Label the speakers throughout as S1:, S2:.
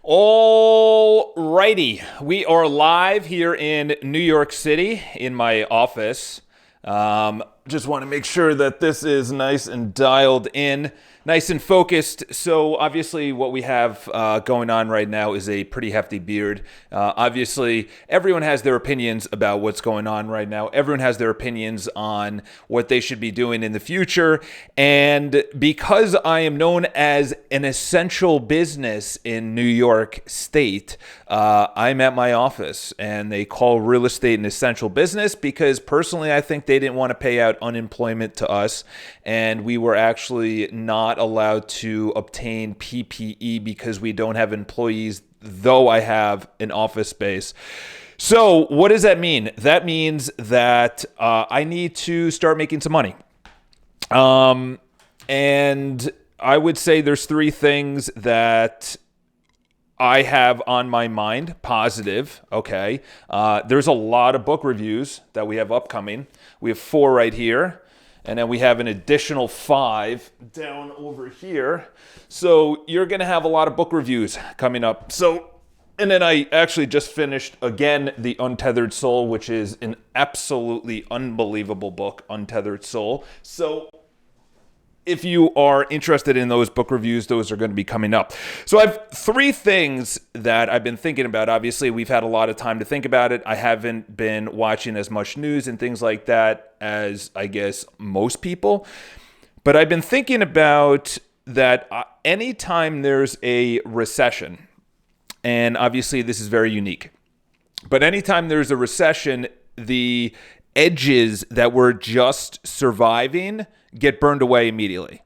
S1: All righty, we are live here in New York City in my office. Just want to make sure that this is nice and dialed in, nice and focused. So obviously what we have going on right now is a pretty hefty beard. Obviously everyone has their opinions about what's going on right now. Everyone has their opinions on what they should be doing in the future. And because I am known as an essential business in New York State, I'm at my office, and they call real estate an essential business because personally I think they didn't want to pay out unemployment to us, and we were actually not allowed to obtain PPE because we don't have employees, though I have an office space. So what does that mean? That means that I need to start making some money. And I would say there's three things that I have on my mind, positive, okay? There's a lot of book reviews that we have upcoming. We have 4 right here, and then we have an additional 5 down over here. So you're gonna have a lot of book reviews coming up. And then I actually just finished, again, The Untethered Soul, which is an absolutely unbelievable book, Untethered Soul. So if you are interested in those book reviews, those are going to be coming up. So I have 3 things that I've been thinking about. Obviously, we've had a lot of time to think about it. I haven't been watching as much news and things like that as, I guess, most people. But I've been thinking about that anytime there's a recession, and obviously this is very unique, but anytime there's a recession, the edges that were just surviving get burned away immediately.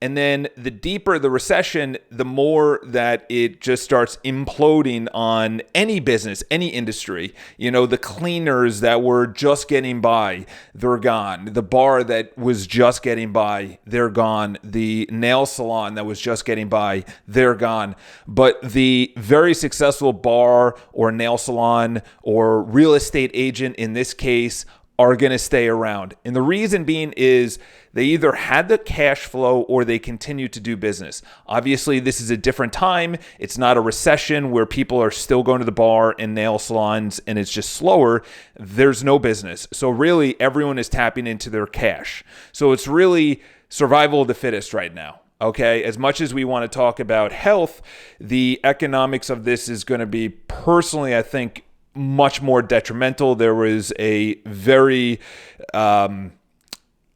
S1: And then the deeper the recession, the more that it just starts imploding on any business, any industry. You know, the cleaners that were just getting by, they're gone. The bar that was just getting by, they're gone. The nail salon that was just getting by, they're gone. But the very successful bar or nail salon or real estate agent in this case are going to stay around. And the reason being is they either had the cash flow or they continue to do business. Obviously, this is a different time. It's not a recession where people are still going to the bar and nail salons and it's just slower. There's no business. So really, everyone is tapping into their cash. So it's really survival of the fittest right now. Okay, as much as we want to talk about health, the economics of this is going to be, personally, I think, much more detrimental. There was a very, I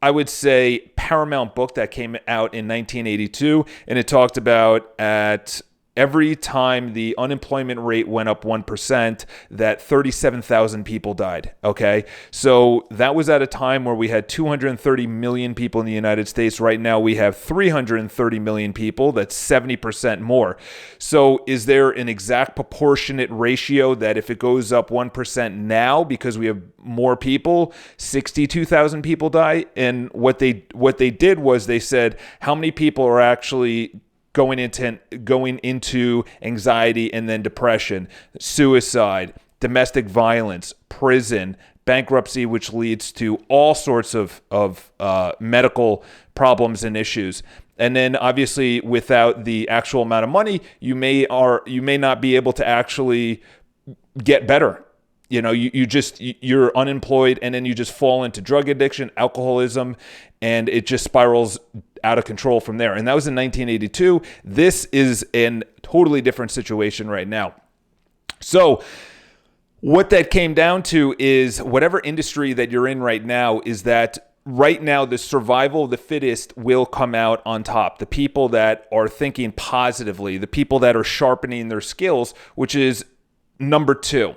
S1: would say, paramount book that came out in 1982, and it talked about at every time the unemployment rate went up 1%, that 37,000 people died, okay? So that was at a time where we had 230 million people in the United States. Right now we have 330 million people. That's 70% more. So is there an exact proportionate ratio that if it goes up 1% now because we have more people, 62,000 people die? And what they did was they said, how many people are actually going into anxiety and then depression, suicide, domestic violence, prison, bankruptcy, which leads to all sorts of medical problems and issues. And then obviously without the actual amount of money, you may not be able to actually get better. You know, you're unemployed, and then you just fall into drug addiction, alcoholism, and it just spirals out of control from there. And that was in 1982. This is a totally different situation right now. So what that came down to is whatever industry that you're in right now, is that right now the survival of the fittest will come out on top. The people that are thinking positively, the people that are sharpening their skills, which is number 2.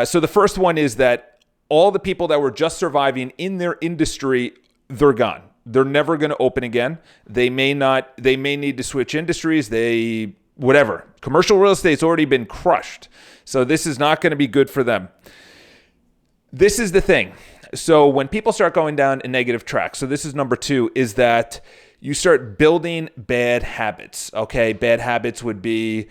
S1: So the first one is that all the people that were just surviving in their industry, they're gone. They're never going to open again. They may need to switch industries. Whatever. Commercial real estate's already been crushed. So this is not going to be good for them. This is the thing. So when people start going down a negative track, so this is number 2, is that you start building bad habits. Okay, bad habits would be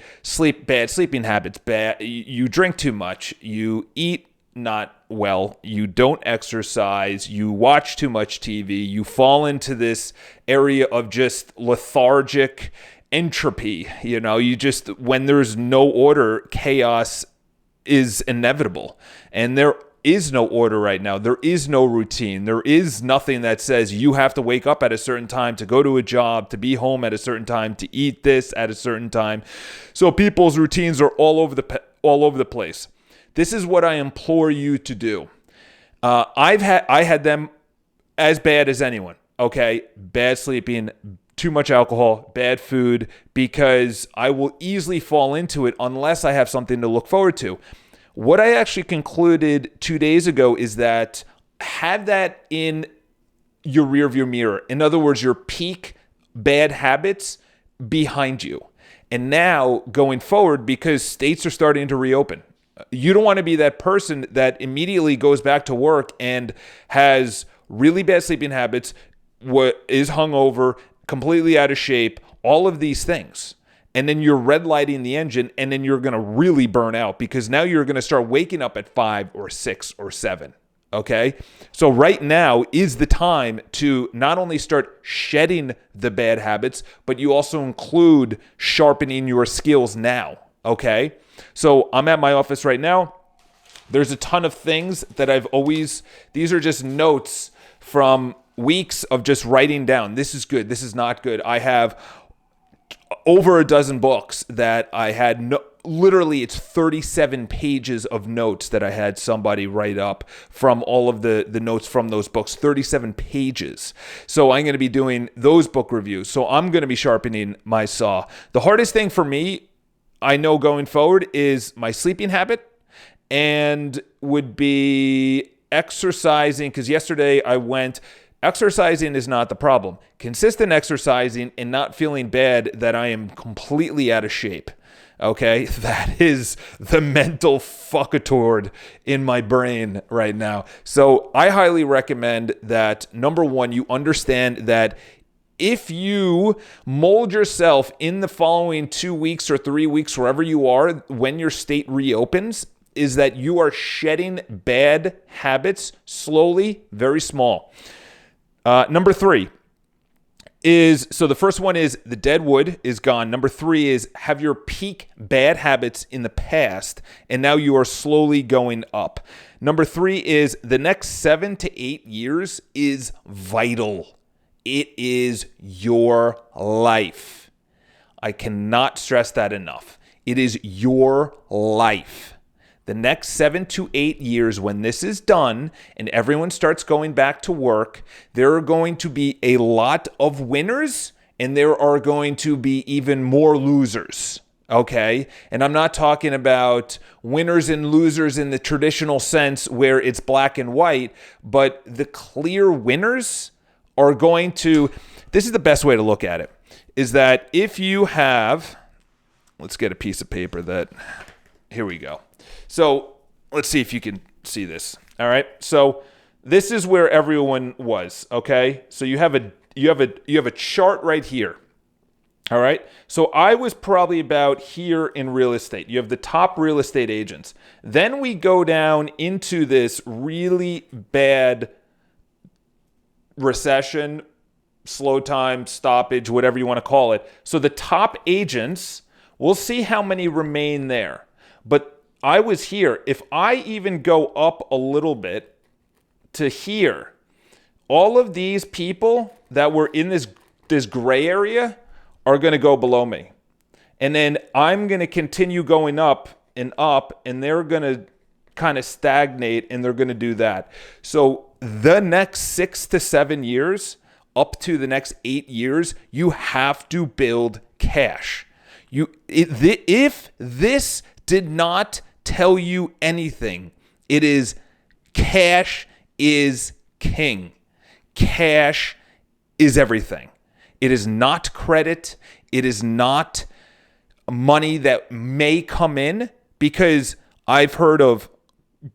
S1: bad sleeping habits. You drink too much. You eat not well. You don't exercise. You watch too much TV. You fall into this area of just lethargic entropy. You just, when there's no order, chaos is inevitable. And there is no order right now. There is no routine. There is nothing that says you have to wake up at a certain time to go to a job, to be home at a certain time, to eat this at a certain time. So people's routines are all over the place. This is what I implore you to do. I had them as bad as anyone. Okay, bad sleeping, too much alcohol, bad food, because I will easily fall into it unless I have something to look forward to. What I actually concluded 2 days ago is that have that in your rearview mirror. In other words, your peak bad habits behind you. And now going forward, because states are starting to reopen, you don't want to be that person that immediately goes back to work and has really bad sleeping habits, is hungover, completely out of shape, all of these things. And then you're red lighting the engine, and then you're going to really burn out because now you're going to start waking up at 5 or 6 or 7. Okay? So right now is the time to not only start shedding the bad habits, but you also include sharpening your skills now. Okay? So I'm at my office right now. There's a ton of things that these are just notes from weeks of just writing down. This is good. This is not good. I have over a dozen books that I had literally it's 37 pages of notes that I had somebody write up from all of the notes from those books, 37 pages. So I'm going to be doing those book reviews. So I'm going to be sharpening my saw. The hardest thing for me, I know going forward, is my sleeping habit and would be exercising, because yesterday I went. Exercising is not the problem. Consistent exercising and not feeling bad that I am completely out of shape. Okay? That is the mental fuckatord in my brain right now. So I highly recommend that, number one, you understand that if you mold yourself in the following 2 weeks or 3 weeks, wherever you are, when your state reopens, is that you are shedding bad habits slowly, very small. Number 3 is, so the first one is the dead wood is gone. Number 3 is have your peak bad habits in the past, and now you are slowly going up. Number 3 is the next 7 to 8 years is vital. It is your life. I cannot stress that enough. It is your life. The next 7 to 8 years, when this is done and everyone starts going back to work, there are going to be a lot of winners and there are going to be even more losers. Okay? And I'm not talking about winners and losers in the traditional sense where it's black and white, but the clear winners are going to, this is the best way to look at it, is that if you have, let's get a piece of paper here we go. So let's see if you can see this. All right. So this is where everyone was. Okay. So you have a chart right here. All right. So I was probably about here in real estate. You have the top real estate agents. Then we go down into this really bad recession, slow time, stoppage, whatever you want to call it. So the top agents, we'll see how many remain there. But I was here. If I even go up a little bit to here, all of these people that were in this gray area are going to go below me. And then I'm going to continue going up, and they're going to kind of stagnate, and they're going to do that. So the next 6 to 7 years, up to the next 8 years, you have to build cash. If this did not tell you anything, it is cash is king. Cash is everything. It is not credit. It is not money that may come in, because I've heard of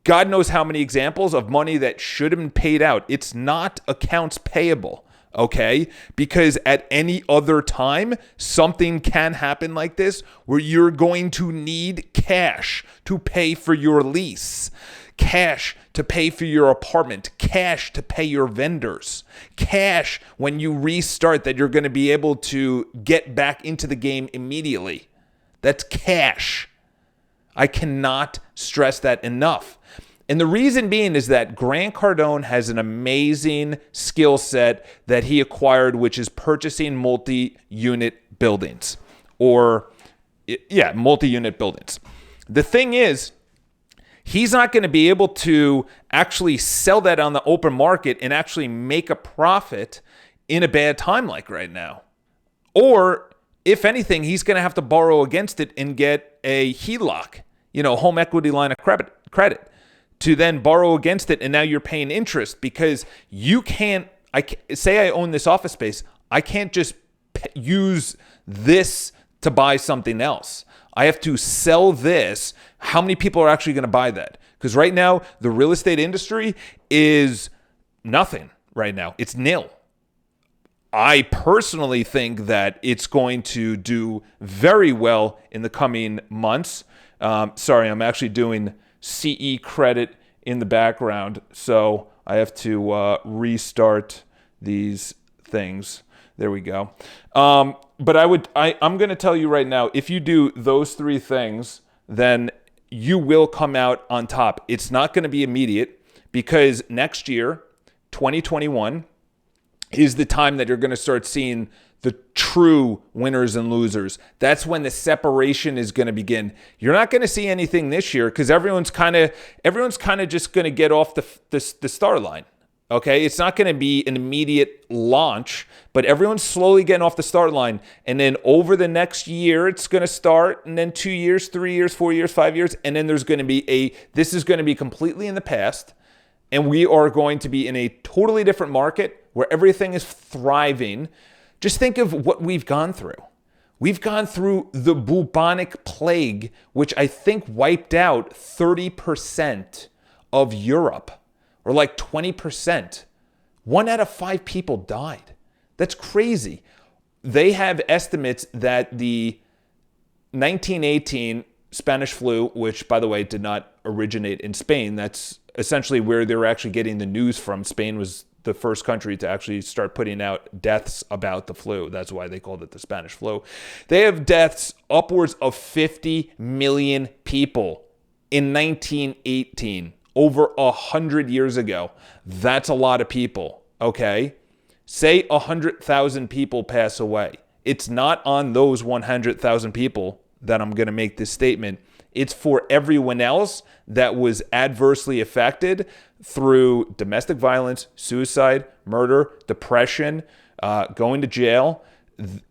S1: God knows how many examples of money that should have been paid out. It's not accounts payable. Okay? Because at any other time, something can happen like this where you're going to need cash to pay for your lease. cash to pay for your apartment, cash to pay your vendors, cash when you restart that you're going to be able to get back into the game immediately. That's cash. I cannot stress that enough. And the reason being is that Grant Cardone has an amazing skill set that he acquired, which is purchasing multi-unit buildings multi-unit buildings. The thing is, he's not going to be able to actually sell that on the open market and actually make a profit in a bad time like right now. Or if anything, he's going to have to borrow against it and get a HELOC, home equity line of credit to then borrow against it. And now you're paying interest because you can't, say I own this office space. I can't just use this to buy something else. I have to sell this. How many people are actually going to buy that? Because right now, the real estate industry is nothing right now. It's nil. I personally think that it's going to do very well in the coming months. Sorry, I'm actually doing CE credit in the background, so I have to restart these things. There we go. But I'm going to tell you right now, if you do those three things, then you will come out on top. It's not going to be immediate because next year, 2021, is the time that you're going to start seeing the true winners and losers. That's when the separation is going to begin. You're not going to see anything this year because everyone's kind of just going to get off the start line. Okay, it's not going to be an immediate launch, but everyone's slowly getting off the start line. And then over the next year, it's going to start, and then 2 years, 3 years, 4 years, 5 years, and then there's going to be this is going to be completely in the past, and we are going to be in a totally different market where everything is thriving. Just think of what we've gone through. We've gone through the bubonic plague, which I think wiped out 30% of Europe. Or like 20%. 1 out of 5 people died. That's crazy. They have estimates that the 1918 Spanish flu, which, by the way, did not originate in Spain. That's essentially where they were actually getting the news from. Spain was the first country to actually start putting out deaths about the flu. That's why they called it the Spanish flu. They have deaths upwards of 50 million people in 1918. Over 100 years ago. That's a lot of people, okay? Say 100,000 people pass away. It's not on those 100,000 people that I'm going to make this statement. It's for everyone else that was adversely affected through domestic violence, suicide, murder, depression, going to jail.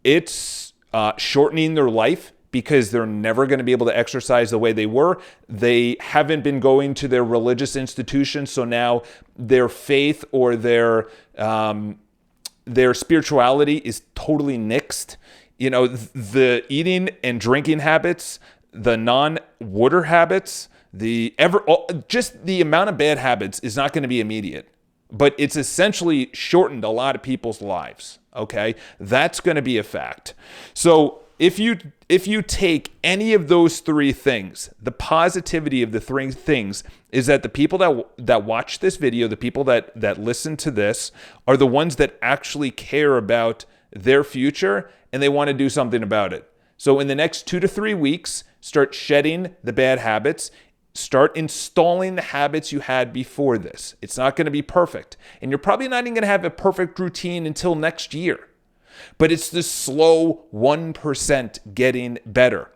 S1: It's shortening their life because they're never going to be able to exercise the way they were. They haven't been going to their religious institutions, so now their faith or their spirituality is totally nixed. The eating and drinking habits, the non-water habits, just the amount of bad habits is not going to be immediate. But it's essentially shortened a lot of people's lives, okay? That's going to be a fact. So if you take any of those three things, the positivity of the three things is that the people that watch this video, the people that listen to this, are the ones that actually care about their future and they want to do something about it. So in the next 2 to 3 weeks, start shedding the bad habits. Start installing the habits you had before this. It's not going to be perfect. And you're probably not even going to have a perfect routine until next year. But it's the slow 1% getting better.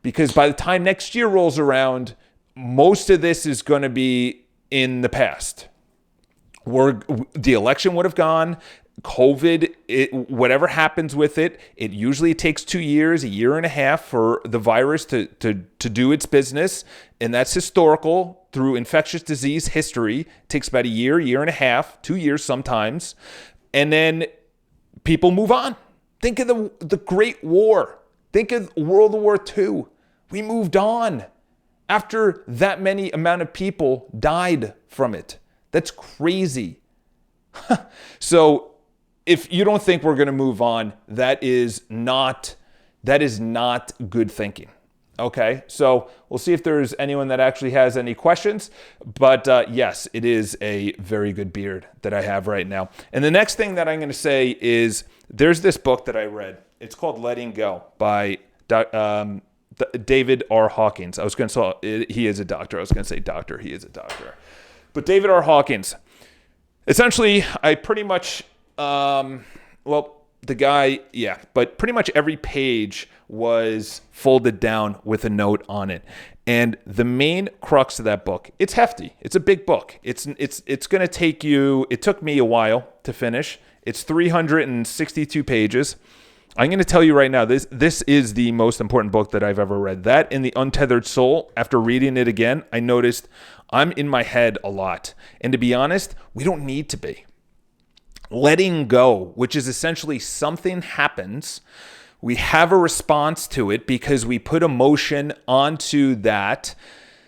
S1: Because by the time next year rolls around, most of this is going to be in the past. The election would have gone. COVID, whatever happens with it, it usually takes 2 years, 1.5 years for the virus to do its business. And that's historical through infectious disease history. It takes about 1 year, 1.5 years, 2 years sometimes. And then people move on. Think of the Great War. Think of World War II. We moved on after that many amount of people died from it. That's crazy. So if you don't think we're going to move on, that is not good thinking. Okay, so we'll see if there's anyone that actually has any questions. But yes, it is a very good beard that I have right now. And the next thing that I'm going to say is there's this book that I read. It's called Letting Go by David R. Hawkins. I was going to say he is a doctor. I was going to say doctor. He is a doctor. But David R. Hawkins, essentially, I pretty much, but pretty much every page was folded down with a note on it. And the main crux of that book, it's hefty. It's a big book. It's going to take you, it took me a while to finish. It's 362 pages. I'm going to tell you right now, this is the most important book that I've ever read. That and The Untethered Soul, after reading it again, I noticed I'm in my head a lot. And to be honest, we don't need to be. Letting go, which is essentially something happens, we have a response to it because we put emotion onto that.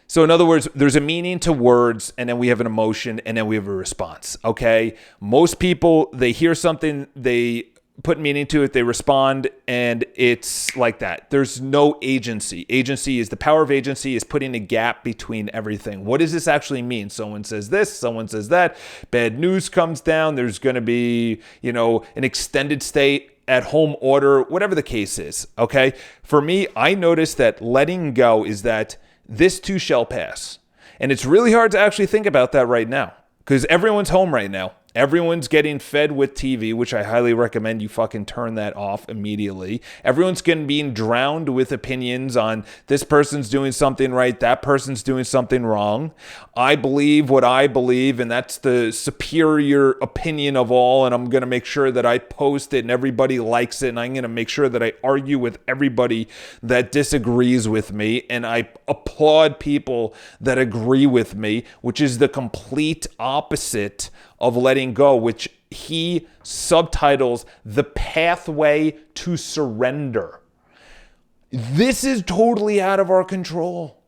S1: So in other words, there's a meaning to words, and then we have an emotion, and then we have a response, okay? Most people, they hear something, they put meaning to it, they respond, and it's like that. There's no agency. The power of agency is putting a gap between everything. What does this actually mean? Someone says this, someone says that, bad news comes down, there's going to be, an extended stay at home order, whatever the case is, okay? For me, I noticed that letting go is that this too shall pass. And it's really hard to actually think about that right now because everyone's home right now. Everyone's getting fed with TV, which I highly recommend you fucking turn that off immediately. Everyone's getting being drowned with opinions on this person's doing something right, that person's doing something wrong. I believe what I believe, and that's the superior opinion of all, and I'm going to make sure that I post it and everybody likes it, and I'm going to make sure that I argue with everybody that disagrees with me, and I applaud people that agree with me, which is the complete opposite of letting go, which he subtitles The Pathway to Surrender. This is totally out of our control.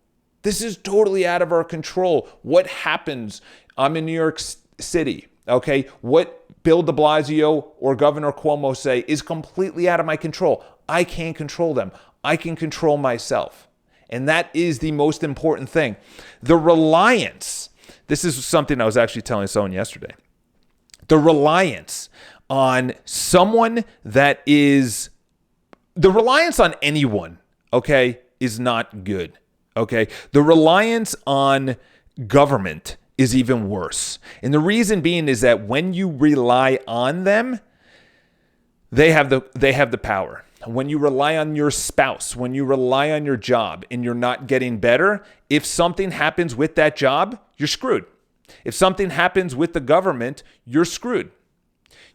S1: What happens? I'm in New York City, okay? What Bill de Blasio or Governor Cuomo say is completely out of my control. I can't control them. I can control myself. And that is the most important thing. The reliance. This is something I was actually telling someone yesterday. The reliance on someone the reliance on anyone, okay, is not good, okay? The reliance on government is even worse. And the reason being is that when you rely on them, they have the power. When you rely on your spouse, when you rely on your job and you're not getting better, if something happens with that job, you're screwed. If something happens with the government, you're screwed.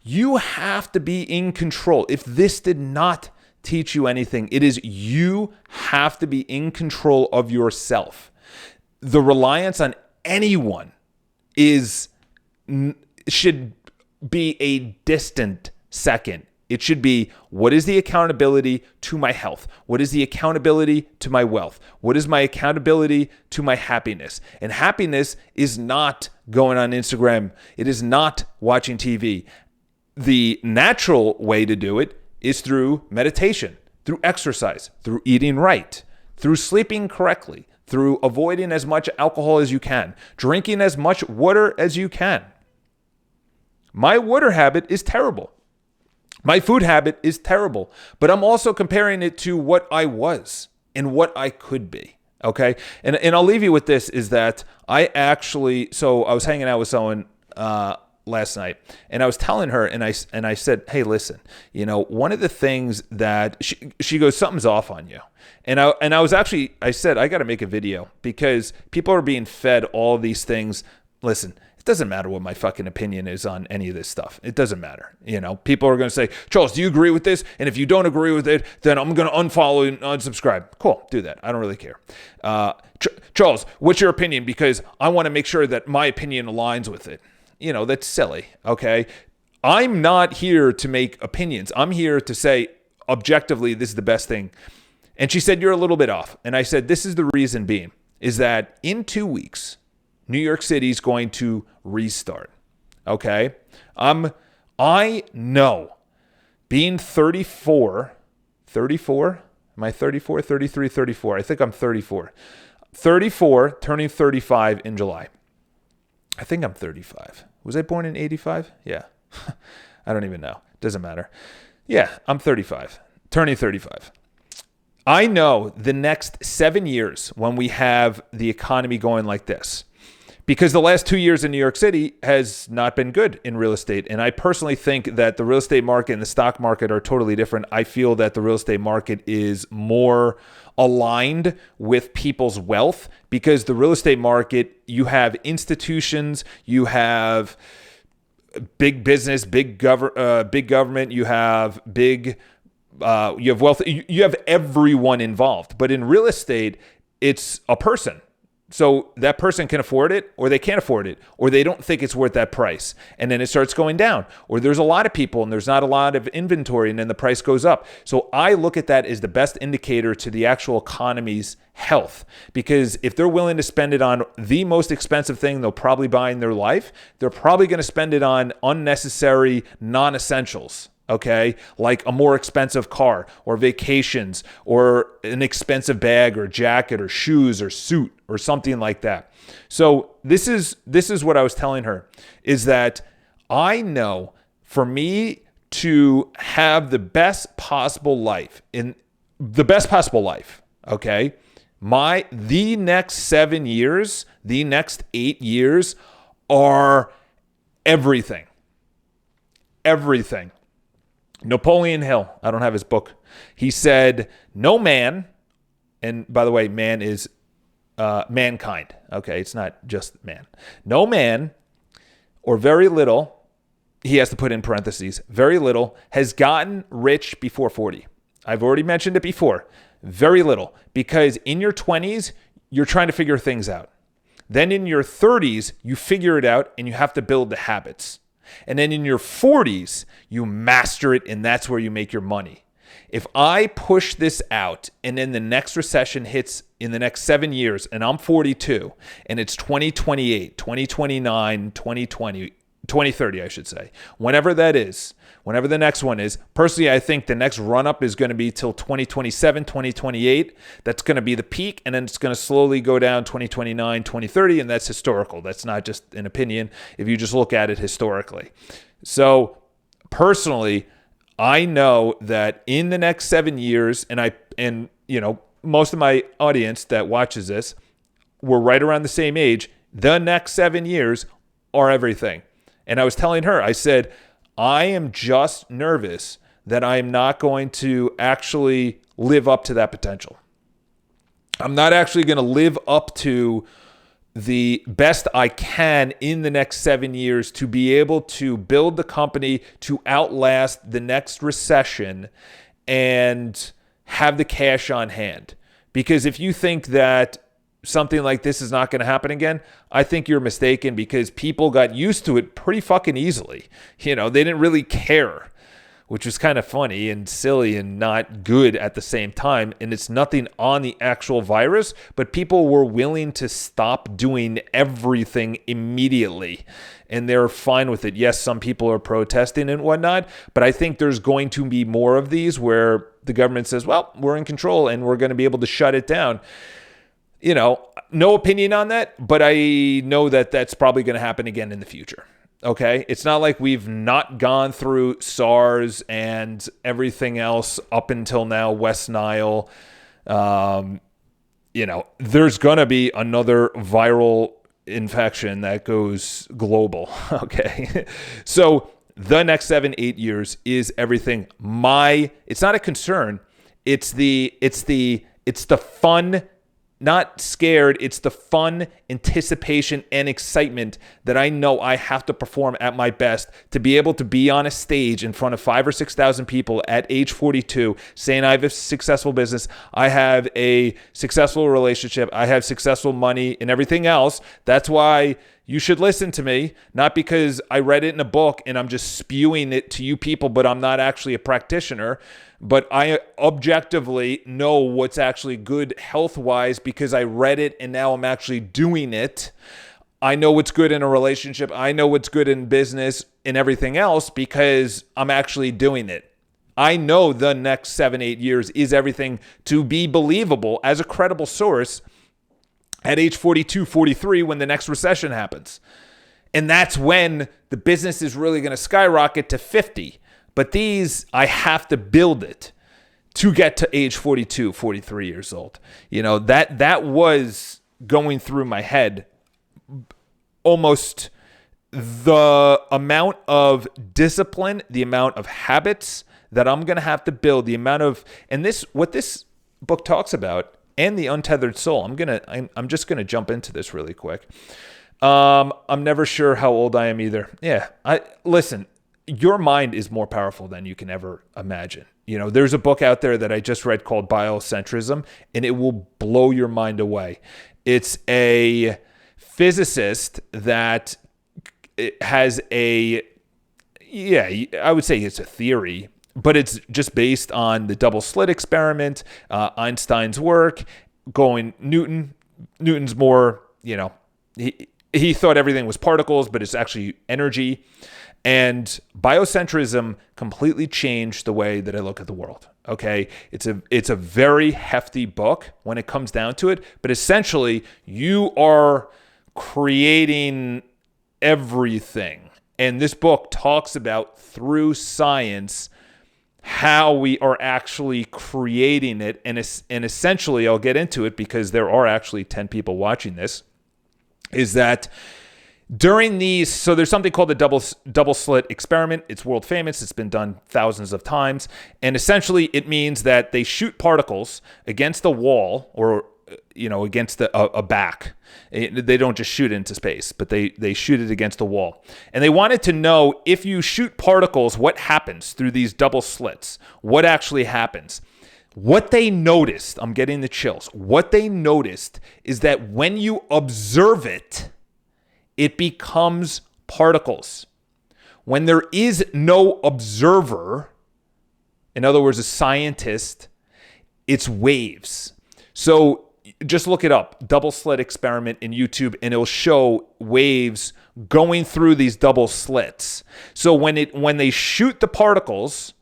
S1: You have to be in control. If this did not teach you anything, it is you have to be in control of yourself. The reliance on anyone should be a distant second. It should be, what is the accountability to my health? What is the accountability to my wealth? What is my accountability to my happiness? And happiness is not going on Instagram. It is not watching TV. The natural way to do it is through meditation, through exercise, through eating right, through sleeping correctly, through avoiding as much alcohol as you can, drinking as much water as you can. My water habit is terrible. My food habit is terrible, but I'm also comparing it to what I was and what I could be, okay? And I'll leave you with this, is that I was hanging out with someone last night, and I was telling her, and I said, hey, listen, one of the things that she goes, something's off on you. And I said, I got to make a video because people are being fed all these things. Listen, it doesn't matter what my fucking opinion is on any of this stuff. It doesn't matter. People are going to say, Charles, do you agree with this? And if you don't agree with it, then I'm going to unfollow and unsubscribe. Cool. Do that. I don't really care. Charles, what's your opinion? Because I want to make sure that my opinion aligns with it. That's silly. Okay. I'm not here to make opinions. I'm here to say objectively, this is the best thing. And she said, you're a little bit off. And I said, this is the reason being, is that in 2 weeks, New York City is going to restart, okay? I know being 34, am Am I 34, 33, 34? I think I'm 34. 34, turning 35 in July. I think I'm 35. Was I born in 85? Yeah. I don't even know. Doesn't matter. Yeah, I'm 35, turning 35. I know the next 7 years when we have the economy going like this, because the last 2 years in New York City has not been good in real estate. And I personally think that the real estate market and the stock market are totally different. I feel that the real estate market is more aligned with people's wealth, because the real estate market, you have institutions, you have big business, big government, you have wealth, you have everyone involved. But in real estate, it's a person. So that person can afford it, or they can't afford it, or they don't think it's worth that price. And then it starts going down. Or there's a lot of people and there's not a lot of inventory, and then the price goes up. So I look at that as the best indicator to the actual economy's health. Because if they're willing to spend it on the most expensive thing they'll probably buy in their life, they're probably going to spend it on unnecessary non-essentials. Okay, like a more expensive car, or vacations, or an expensive bag or jacket or shoes or suit or something like that. So this is what I was telling her, is that I know for me to have the best possible life, okay, the next 7 years, the next 8 years are everything. Everything. Napoleon Hill, I don't have his book. He said, no man, and by the way, man is mankind. Okay, it's not just man. No man, or very little, he has to put in parentheses, very little, has gotten rich before 40. I've already mentioned it before. Very little. Because in your 20s, you're trying to figure things out. Then in your 30s, you figure it out and you have to build the habits. And then in your 40s, you master it, and that's where you make your money. If I push this out and then the next recession hits in the next 7 years, and I'm 42, and it's 2028, 2029, 2020, 2030, I should say, whenever that is, whenever the next one is, personally, I think the next run-up is going to be till 2027, 2028. That's going to be the peak, and then it's going to slowly go down 2029, 2030, and that's historical. That's not just an opinion if you just look at it historically. So personally, I know that in the next 7 years, and most of my audience that watches this, we're right around the same age. The next 7 years are everything. And I was telling her, I said, I am just nervous that I am not going to actually live up to that potential. I'm not actually going to live up to the best I can in the next 7 years to be able to build the company to outlast the next recession and have the cash on hand. Because if you think that something like this is not going to happen again, I think you're mistaken, because people got used to it pretty fucking easily. They didn't really care, which was kind of funny and silly and not good at the same time. And it's nothing on the actual virus, but people were willing to stop doing everything immediately. And they're fine with it. Yes, some people are protesting and whatnot, but I think there's going to be more of these where the government says, well, we're in control and we're going to be able to shut it down. No opinion on that, but I know that that's probably going to happen again in the future. Okay? It's not like we've not gone through SARS and everything else up until now, West Nile. There's going to be another viral infection that goes global. Okay? So the next 7-8 years is everything. It's not a concern. It's the fun, not scared. It's the fun, anticipation, and excitement that I know I have to perform at my best to be able to be on a stage in front of 5,000 or 6,000 people at age 42 saying I have a successful business, I have a successful relationship, I have successful money and everything else. That's why you should listen to me, not because I read it in a book and I'm just spewing it to you people, but I'm not actually a practitioner. But I objectively know what's actually good health-wise because I read it and now I'm actually doing it. I know what's good in a relationship. I know what's good in business and everything else because I'm actually doing it. I know the next 7-8 years is everything to be believable as a credible source at age 42, 43 when the next recession happens. And that's when the business is really going to skyrocket to 50. But these, I have to build it to get to age 42, 43 years old. That was going through my head. Almost the amount of discipline, the amount of habits that I'm going to have to build, the amount of, and what this book talks about, and the untethered soul. I'm just going to jump into this really quick. I'm never sure how old I am either. Yeah, listen, your mind is more powerful than you can ever imagine. There's a book out there that I just read called Biocentrism, and it will blow your mind away. It's a physicist that has I would say it's a theory, but it's just based on the double slit experiment, Einstein's work, Newton's more, he thought everything was particles, but it's actually energy. And biocentrism completely changed the way that I look at the world. Okay, it's a very hefty book when it comes down to it, but essentially you are creating everything. And this book talks about, through science, how we are actually creating it. And essentially, I'll get into it because there are actually 10 people watching this, is that during these, so there's something called the double slit experiment. It's world famous. It's been done thousands of times. And essentially, it means that they shoot particles against the wall or, against a back. They don't just shoot it into space, but they shoot it against the wall. And they wanted to know, if you shoot particles, what happens through these double slits? What actually happens? What they noticed, I'm getting the chills. What they noticed is that when you observe it, it becomes particles. When there is no observer, in other words, a scientist, it's waves. So just look it up, double slit experiment in YouTube, and it'll show waves going through these double slits. So when they shoot the particles,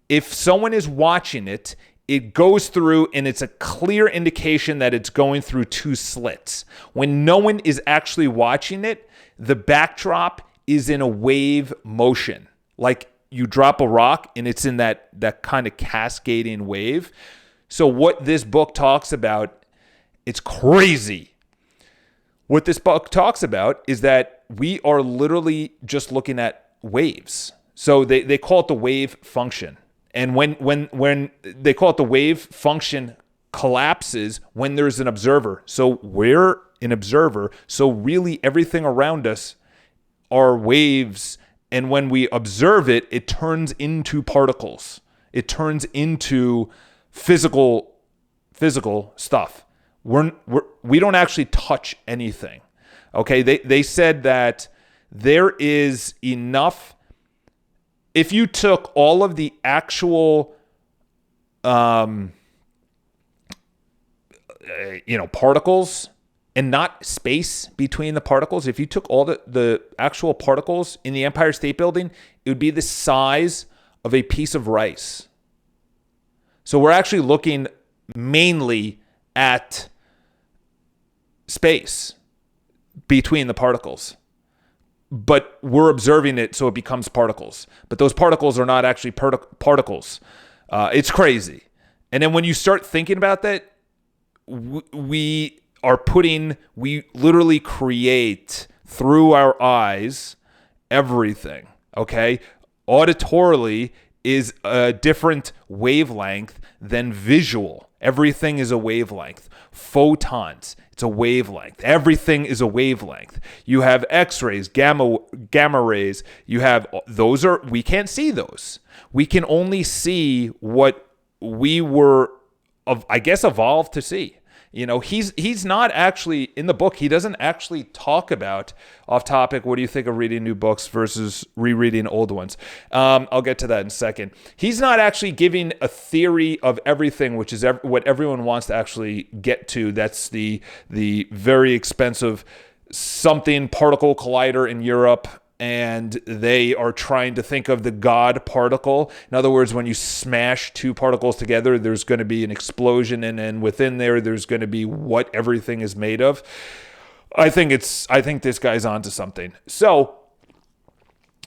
S1: if someone is watching it, it goes through, and it's a clear indication that it's going through two slits. When no one is actually watching it, the backdrop is in a wave motion. Like you drop a rock and it's in that kind of cascading wave. So what this book talks about, it's crazy. What this book talks about is that we are literally just looking at waves. So they call it the wave function. And when they call it the wave function collapses when there's an observer. So we're an observer. So really everything around us are waves. And when we observe it, it turns into particles. It turns into physical stuff. We don't actually touch anything. Okay, they said that there is enough. If you took all of the actual, particles and not space between the particles, if you took all the actual particles in the Empire State Building, it would be the size of a piece of rice. So we're actually looking mainly at space between the particles. But we're observing it, so it becomes particles. But those particles are not actually particles. It's crazy. And then when you start thinking about that, we literally create through our eyes everything, okay? Auditorily is a different wavelength than visual. Everything is a wavelength. Photons, it's a wavelength. Everything is a wavelength. You have X-rays, gamma rays. You have we can't see those. We can only see what we were evolved to see. He's not actually in the book. He doesn't actually talk about, off topic, what do you think of reading new books versus rereading old ones? I'll get to that in a second. He's not actually giving a theory of everything, which is what everyone wants to actually get to. That's the very expensive something particle collider in Europe. and they are trying to think of the God particle. In other words, when you smash two particles together, there's going to be an explosion, and within there's going to be what everything is made of. I think this guy's onto something. So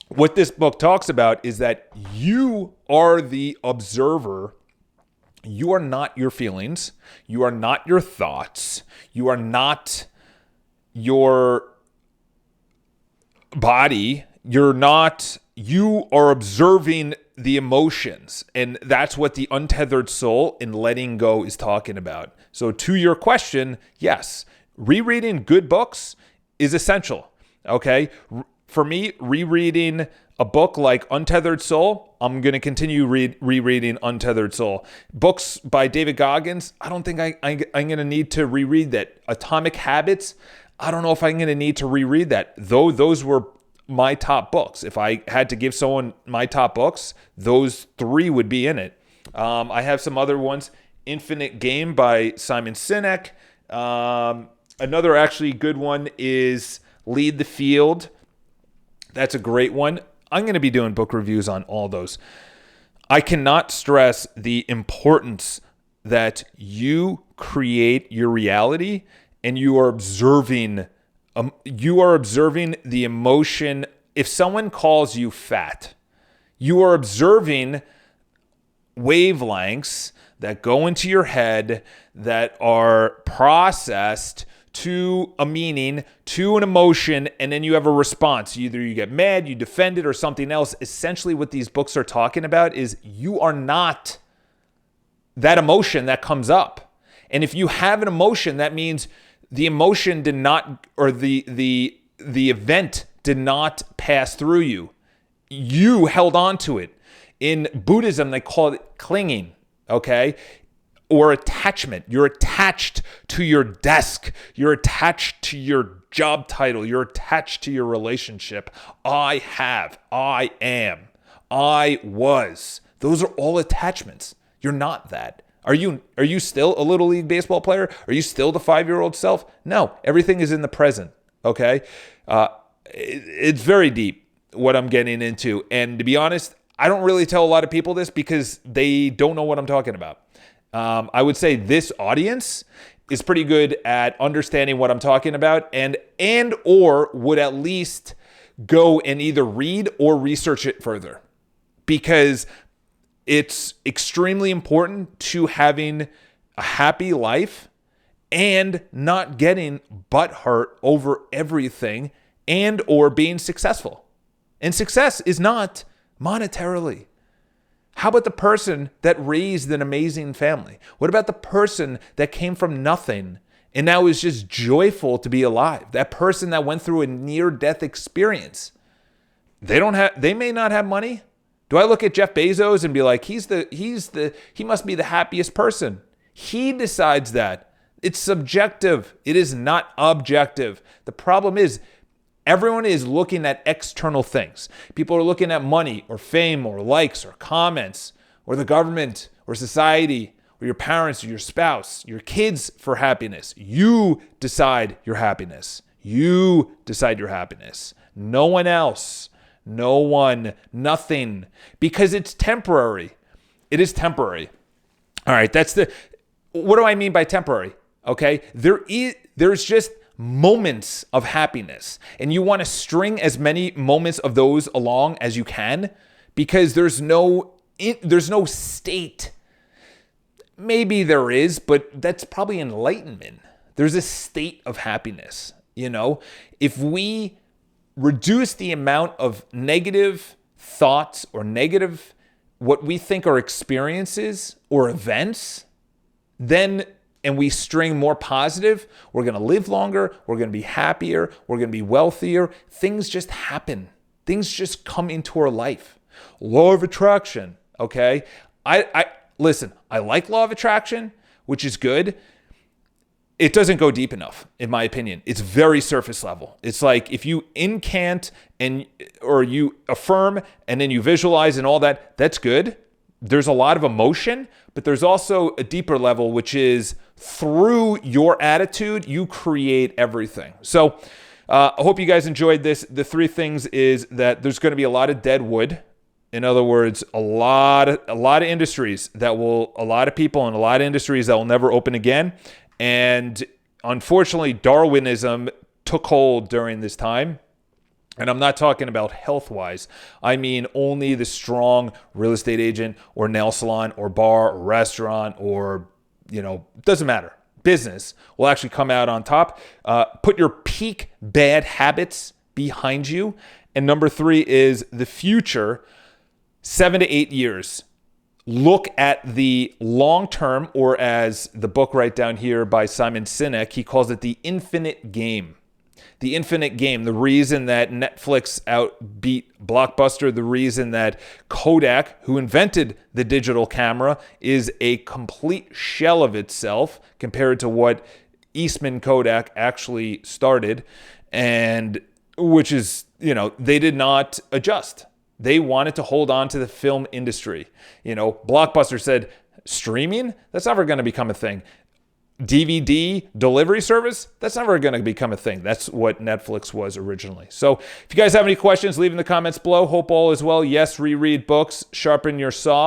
S1: what this book talks about is that you are the observer. You are not your feelings. You are not your thoughts. You are not your body. You are observing the emotions. And that's what the untethered soul in letting go is talking about. So to your question, yes, rereading good books is essential. Okay. For me, rereading a book like Untethered Soul, I'm going to continue rereading Untethered Soul. Books by David Goggins, I don't think I'm going to need to reread that. Atomic Habits, I don't know if I'm going to need to reread that. Though those were my top books. If I had to give someone my top books, those three would be in it. I have some other ones. Infinite Game by Simon Sinek. Another actually good one is Lead the Field. That's a great one. I'm going to be doing book reviews on all those. I cannot stress the importance that you create your reality, and you are observing the emotion. If someone calls you fat, you are observing wavelengths that go into your head that are processed to a meaning, to an emotion, and then you have a response. Either you get mad, you defend it, or something else. Essentially what these books are talking about is you are not that emotion that comes up. And if you have an emotion, that means the emotion did not, or the event did not pass through you. You held on to it. In Buddhism, they call it clinging, okay? Or attachment. You're attached to your desk. You're attached to your job title. You're attached to your relationship. I have. I am. I was. Those are all attachments. You're not that. Are you still a Little League baseball player? Are you still the 5-year-old self? No. Everything is in the present. Okay? It's very deep what I'm getting into. And to be honest, I don't really tell a lot of people this because they don't know what I'm talking about. I would say this audience is pretty good at understanding what I'm talking about and or would at least go and either read or research it further, because it's extremely important to having a happy life and not getting butthurt over everything and or being successful. And success is not monetarily. How about the person that raised an amazing family? What about the person that came from nothing and now is just joyful to be alive? That person that went through a near-death experience. They may not have money. Do I look at Jeff Bezos and be like, he must be the happiest person? He decides that. It's subjective. It is not objective. The problem is, everyone is looking at external things. People are looking at money or fame or likes or comments or the government or society or your parents or your spouse, your kids for happiness. You decide your happiness. You decide your happiness. No one else. No one. Nothing. Because it's temporary. It is temporary. All right. What do I mean by temporary? Okay. There's just moments of happiness, and you want to string as many moments of those along as you can, because there's no state. Maybe there is, but that's probably enlightenment. There's a state of happiness. If we reduce the amount of negative thoughts or negative what we think are experiences or events, and we string more positive, we're going to live longer, we're going to be happier, we're going to be wealthier. Things just happen. Things just come into our life. Law of attraction, okay? Listen, I like law of attraction, which is good. It doesn't go deep enough, in my opinion. It's very surface level. It's like if you incant or you affirm and then you visualize and all that, that's good. There's a lot of emotion, but there's also a deeper level, which is through your attitude, you create everything. So I hope you guys enjoyed this. The three things is that there's going to be a lot of dead wood. In other words, a lot of industries a lot of people in a lot of industries that will never open again. And unfortunately, Darwinism took hold during this time. And I'm not talking about health-wise. I mean only the strong real estate agent or nail salon or bar or restaurant or, doesn't matter. Business will actually come out on top. Put your peak bad habits behind you. And number 3 is the future, 7 to 8 years. Look at the long term, or as the book right down here by Simon Sinek, he calls it the infinite game. The infinite game, the reason that Netflix outbeat Blockbuster, the reason that Kodak, who invented the digital camera, is a complete shell of itself compared to what Eastman Kodak actually started, and which is, they did not adjust. They wanted to hold on to the film industry. Blockbuster said, streaming? That's never going to become a thing. DVD delivery service, that's never going to become a thing. That's what Netflix was originally. So if you guys have any questions, leave in the comments below. Hope all is well. Yes, reread books, sharpen your saw.